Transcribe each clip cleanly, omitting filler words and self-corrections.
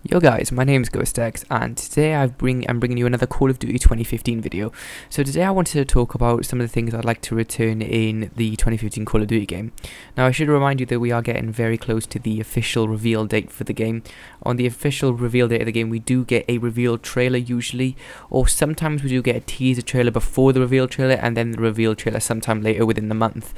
Yo guys, my name is GhostX, and today I'm bringing you another Call of Duty 2015 video. So today I wanted to talk about some of the things I'd like to return in the 2015 Call of Duty game. Now I should remind you that we are getting very close to the official reveal date for the game. On the official reveal date of the game, we do get a reveal trailer usually, or sometimes we do get a teaser trailer before the reveal trailer, and then the reveal trailer sometime later within the month.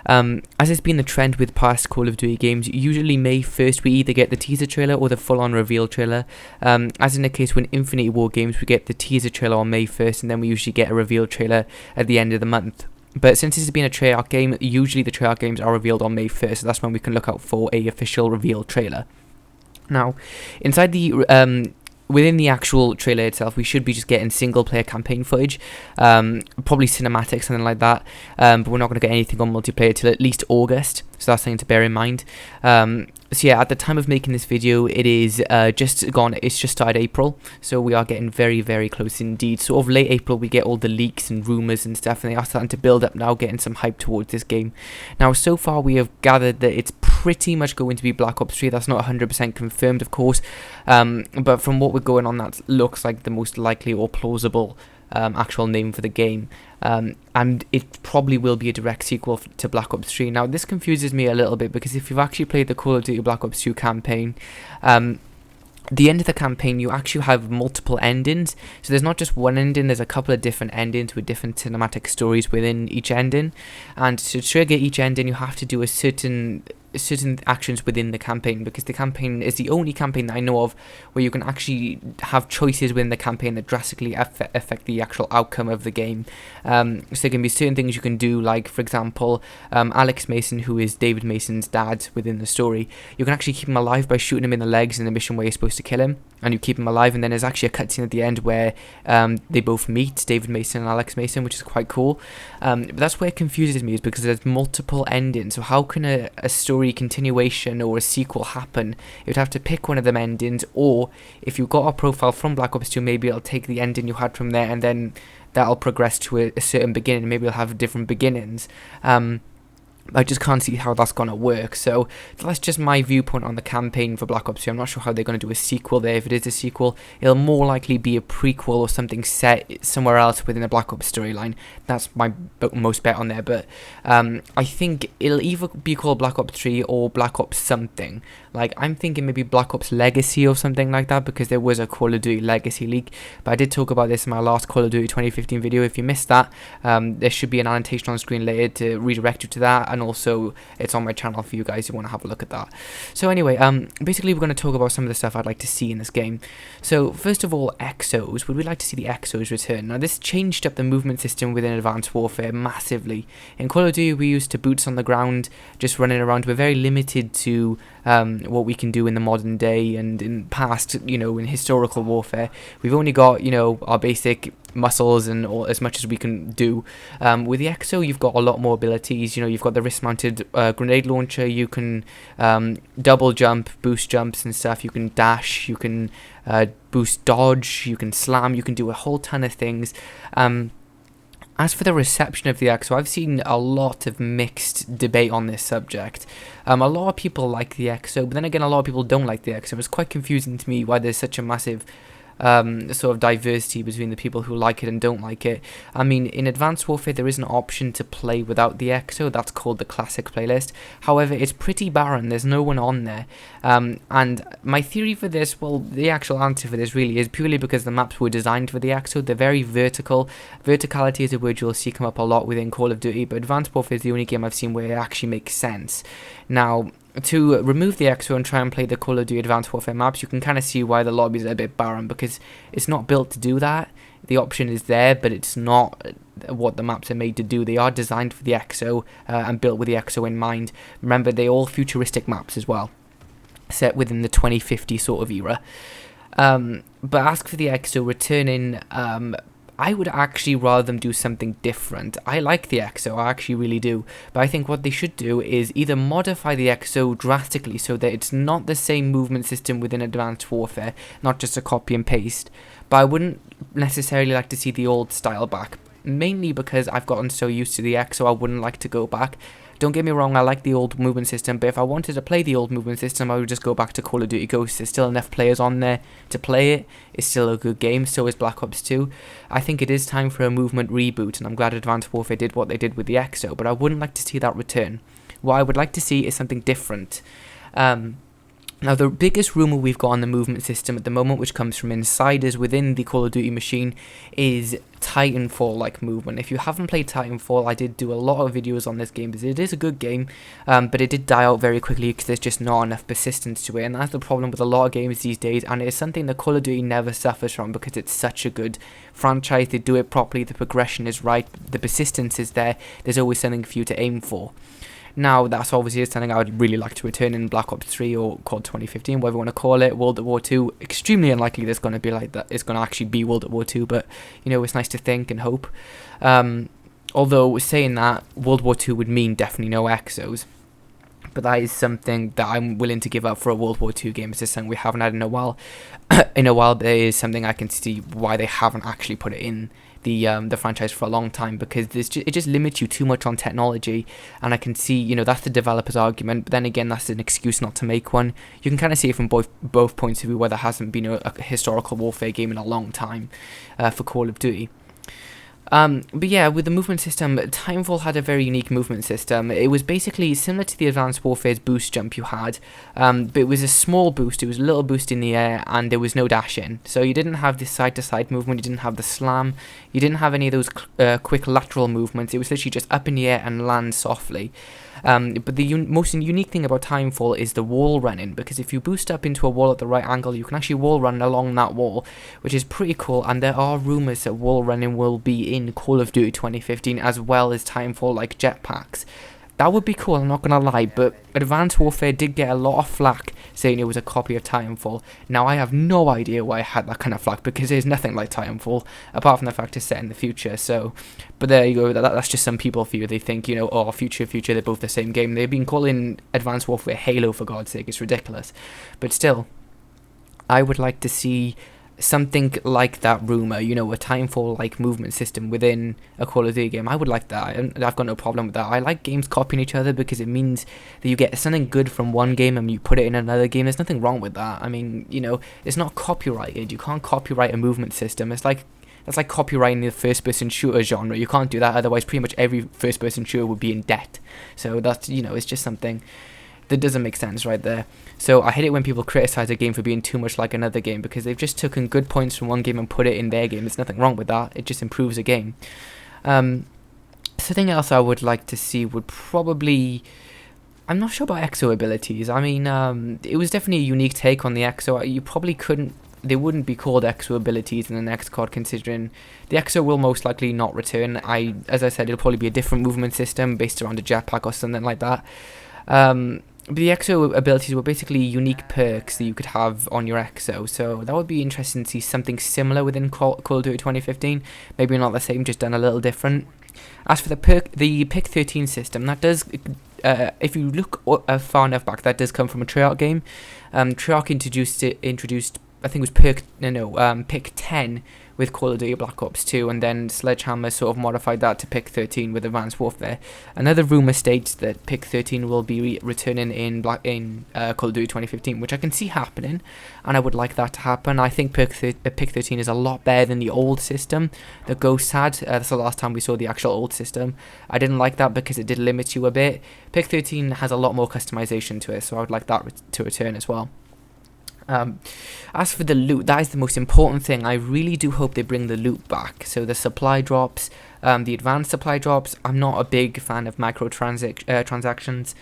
As it's been the trend with past Call of Duty games, usually May 1st we either get the teaser trailer or the full-on reveal trailer. As in the case with Infinity War games, we get the teaser trailer on May 1st and then we usually get a reveal trailer at the end of the month. But since this has been a Treyarch game, usually the Treyarch games are revealed on May 1st, so that's when we can look out for a official reveal trailer. Now, inside the within the actual trailer itself, we should be just getting single-player campaign footage, probably cinematics, something like that, but we're not going to get anything on multiplayer till at least August, so that's something to bear in mind. So yeah, at the time of making this video, it is it's just started April, so we are getting very, very close indeed. Sort of late April, we get all the leaks and rumours and stuff, and they are starting to build up now, getting some hype towards this game. Now, so far, we have gathered that it's pretty much going to be Black Ops 3. That's not 100% confirmed, of course, but from what we're going on, that looks like the most likely or plausible actual name for the game, and it probably will be a direct sequel to Black Ops 3. Now this confuses me a little bit because if you've actually played the Call of Duty Black Ops 2 campaign, the end of the campaign, you actually have multiple endings. So there's not just one ending, there's a couple of different endings with different cinematic stories within each ending. And to trigger each ending, you have to do a certain actions within the campaign, because the campaign is the only campaign that I know of where you can actually have choices within the campaign that drastically affect the actual outcome of the game. So there can be certain things you can do, like for example, Alex Mason, who is David Mason's dad within the story, you can actually keep him alive by shooting him in the legs in the mission where you're supposed to kill him, and you keep him alive, and then there's actually a cutscene at the end where they both meet, David Mason and Alex Mason, which is quite cool. But that's where it confuses me, is because there's multiple endings. So how can a story continuation or a sequel happen? You'd have to pick one of them endings, or if you got a profile from Black Ops 2, maybe it'll take the ending you had from there, and then that'll progress to a certain beginning. Maybe you'll have different beginnings. I just can't see how that's going to work. So that's just my viewpoint on the campaign for Black Ops 2. I'm not sure how they're going to do a sequel there. If it is a sequel, it'll more likely be a prequel or something set somewhere else within the Black Ops storyline. That's my most bet on there. But I think it'll either be called Black Ops 3 or Black Ops something. Like, I'm thinking maybe Black Ops Legacy or something like that, because there was a Call of Duty Legacy leak. But I did talk about this in my last Call of Duty 2015 video. If you missed that, there should be an annotation on screen later to redirect you to that, and also it's on my channel for you guys who want to have a look at that. So anyway, basically we're going to talk about some of the stuff I'd like to see in this game. So first of all, EXOs. Would we like to see the EXOs return? Now this changed up the movement system within Advanced Warfare massively. In Call of Duty, we used to boots on the ground, just running around. We're very limited to what we can do in the modern day, and in past, in historical warfare, we've only got, our basic muscles and all, as much as we can do. With the EXO, you've got a lot more abilities. You've got the wrist-mounted grenade launcher. You can double jump, boost jumps and stuff. You can dash. You can boost dodge. You can slam. You can do a whole ton of things. As for the reception of the EXO, I've seen a lot of mixed debate on this subject. A lot of people like the EXO, but then again, a lot of people don't like the EXO. It's quite confusing to me why there's such a massive sort of diversity between the people who like it and don't like it. I mean, in Advanced Warfare, there is an option to play without the EXO. That's called the Classic playlist. However, it's pretty barren. There's no one on there. And my theory for this, well, the actual answer for this really is purely because the maps were designed for the EXO. They're very vertical. Verticality is a word you'll see come up a lot within Call of Duty, but Advanced Warfare is the only game I've seen where it actually makes sense. Now, to remove the EXO and try and play the Call of Duty Advanced Warfare maps, you can kind of see why the lobbies are a bit barren, because it's not built to do that. The option is there, but it's not what the maps are made to do. They are designed for the EXO and built with the EXO in mind. Remember, they're all futuristic maps as well, set within the 2050 sort of era. But ask for the EXO returning. I would actually rather them do something different. I like the EXO, I actually really do, but I think what they should do is either modify the EXO drastically so that it's not the same movement system within Advanced Warfare, not just a copy and paste, but I wouldn't necessarily like to see the old style back, mainly because I've gotten so used to the EXO, I wouldn't like to go back. Don't get me wrong, I like the old movement system, but if I wanted to play the old movement system, I would just go back to Call of Duty Ghosts. There's still enough players on there to play it. It's still a good game, so is Black Ops 2. I think it is time for a movement reboot, and I'm glad Advanced Warfare did what they did with the EXO, but I wouldn't like to see that return. What I would like to see is something different. Now, the biggest rumour we've got on the movement system at the moment, which comes from insiders within the Call of Duty machine, is Titanfall-like movement. If you haven't played Titanfall, I did do a lot of videos on this game, because it is a good game, but it did die out very quickly because there's just not enough persistence to it, and that's the problem with a lot of games these days, and it is something that Call of Duty never suffers from because it's such a good franchise. They do it properly, the progression is right, the persistence is there, there's always something for you to aim for. Now, that's obviously something I would really like to return in Black Ops 3 or COD 2015, whatever you want to call it. World at War 2, extremely unlikely there's going to be like that. It's going to actually be World at War 2, but, you know, it's nice to think and hope. Although, saying that, World War 2 would mean definitely no EXOs. But that is something that I'm willing to give up for a World War 2 game. It's just something we haven't had in a while. But it is something I can see why they haven't actually put it in the franchise for a long time, because it just limits you too much on technology, and I can see, you know, that's the developer's argument, but then again, that's an excuse not to make one. You can kind of see it from both points of view, where there hasn't been a historical warfare game in a long time for Call of Duty. But yeah, with the movement system, Titanfall had a very unique movement system. It was basically similar to the Advanced Warfare's boost jump you had, but it was a small boost. It was a little boost in the air, and there was no dash in. So you didn't have the side-to-side movement, you didn't have the slam, you didn't have any of those quick lateral movements. It was literally just up in the air and land softly. But the most unique thing about Titanfall is the wall running, because if you boost up into a wall at the right angle, you can actually wall run along that wall, which is pretty cool, and there are rumours that wall running will be in Call of Duty 2015 as well as Titanfall, like jetpacks. That would be cool, I'm not going to lie, but Advanced Warfare did get a lot of flack saying it was a copy of Titanfall. Now, I have no idea why I had that kind of flack, because there's nothing like Titanfall, apart from the fact it's set in the future, so... But there you go, that's just some people for you. They think, you know, oh, future, they're both the same game. They've been calling Advanced Warfare Halo, for God's sake, it's ridiculous. But still, I would like to see something like that rumour, you know, a Titanfall-like movement system within a Call of Duty game. I would like that, and I've got no problem with that. I like games copying each other because it means that you get something good from one game and you put it in another game. There's nothing wrong with that. I mean, you know, it's not copyrighted. You can't copyright a movement system. That's like copyrighting the first-person shooter genre. You can't do that, otherwise pretty much every first-person shooter would be in debt. So that's, you know, it's just something that doesn't make sense right there. So I hate it when people criticize a game for being too much like another game, because they've just taken good points from one game and put it in their game. There's nothing wrong with that. It just improves a game. Something else I would like to see would probably... I'm not sure about EXO abilities. I mean, it was definitely a unique take on the EXO. You probably couldn't... They wouldn't be called EXO abilities in the next COD, considering the EXO will most likely not return. As I said, it'll probably be a different movement system based around a jetpack or something like that. But the EXO abilities were basically unique perks that you could have on your EXO, so that would be interesting to see something similar within Call of Duty 2015. Maybe not the same, just done a little different. As for the pick 13 system, that does, if you look far enough back, that does come from a Treyarch game. Treyarch introduced, I think it was pick 10 with Call of Duty Black Ops 2, and then Sledgehammer sort of modified that to pick 13 with Advanced Warfare. Another rumour states that pick 13 will be returning in Call of Duty 2015, which I can see happening, and I would like that to happen. I think pick 13 is a lot better than the old system that Ghosts had. That's the last time we saw the actual old system. I didn't like that because it did limit you a bit. Pick 13 has a lot more customization to it, so I would like that to return as well. As for the loot, that is the most important thing. I really do hope they bring the loot back. So the supply drops, the advanced supply drops. I'm not a big fan of transactions.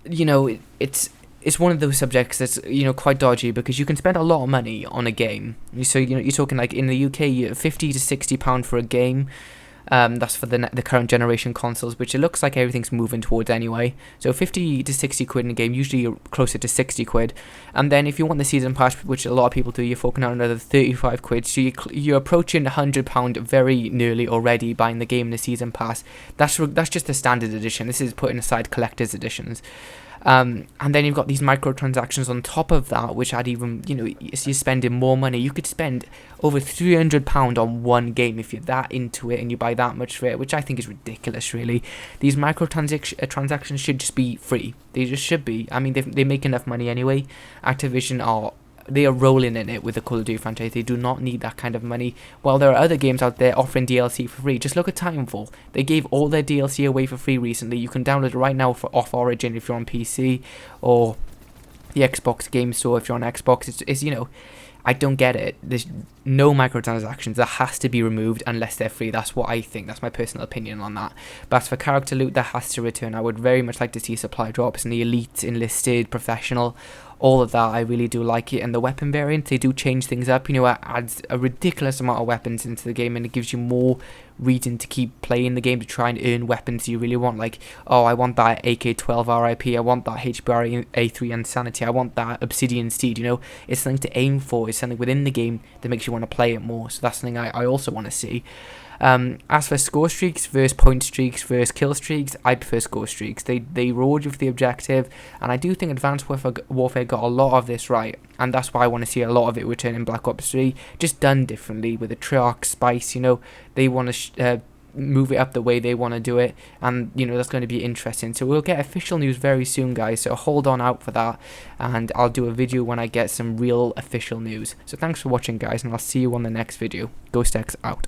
You know, it's one of those subjects that's, you know, quite dodgy, because you can spend a lot of money on a game. So, you know, you're talking like in the UK, 50 to 60 pound for a game. That's for the current generation consoles, which it looks like everything's moving towards anyway. So 50 to 60 quid in a game, usually you're closer to 60 quid. And then if you want the season pass, which a lot of people do, you're forking out another 35 quid. So you're approaching £100 very nearly already buying the game in the season pass. That's just the standard edition. This is putting aside collector's editions. And then you've got these microtransactions on top of that, which add even, you know, you're spending more money. You could spend over £300 on one game if you're that into it and you buy that much for it, which I think is ridiculous, really. These transactions should just be free. They just should be. I mean, they make enough money anyway. Activision they are rolling in it with the Call of Duty franchise. They do not need that kind of money. While there are other games out there offering DLC for free. Just look at Titanfall. They gave all their DLC away for free recently. You can download it right now off Origin if you're on PC, or the Xbox Game Store if you're on Xbox. It's you know, I don't get it. There's no microtransactions. That has to be removed unless they're free. That's what I think. That's my personal opinion on that. But as for character loot, that has to return. I would very much like to see supply drops in the Elite, Enlisted, Professional. All of that, I really do like it. And the weapon variants, they do change things up. You know, it adds a ridiculous amount of weapons into the game, and it gives you more reason to keep playing the game to try and earn weapons you really want. Like, oh, I want that AK-12 RIP, I want that HBR A3 Insanity, I want that Obsidian Steed. You know, it's something to aim for. It's something within the game that makes you want to play it more. So that's something I also want to see. As for score streaks versus point streaks versus kill streaks, I prefer score streaks. They reward you for the objective, and I do think Advanced Warfare got a lot of this right, and that's why I want to see a lot of it return in Black Ops 3, just done differently with a Treyarch Spice. You know, they want to move it up the way they want to do it, and you know, that's going to be interesting. So we'll get official news very soon, guys, so hold on out for that, and I'll do a video when I get some real official news. So thanks for watching, guys, and I'll see you on the next video. GhostX out.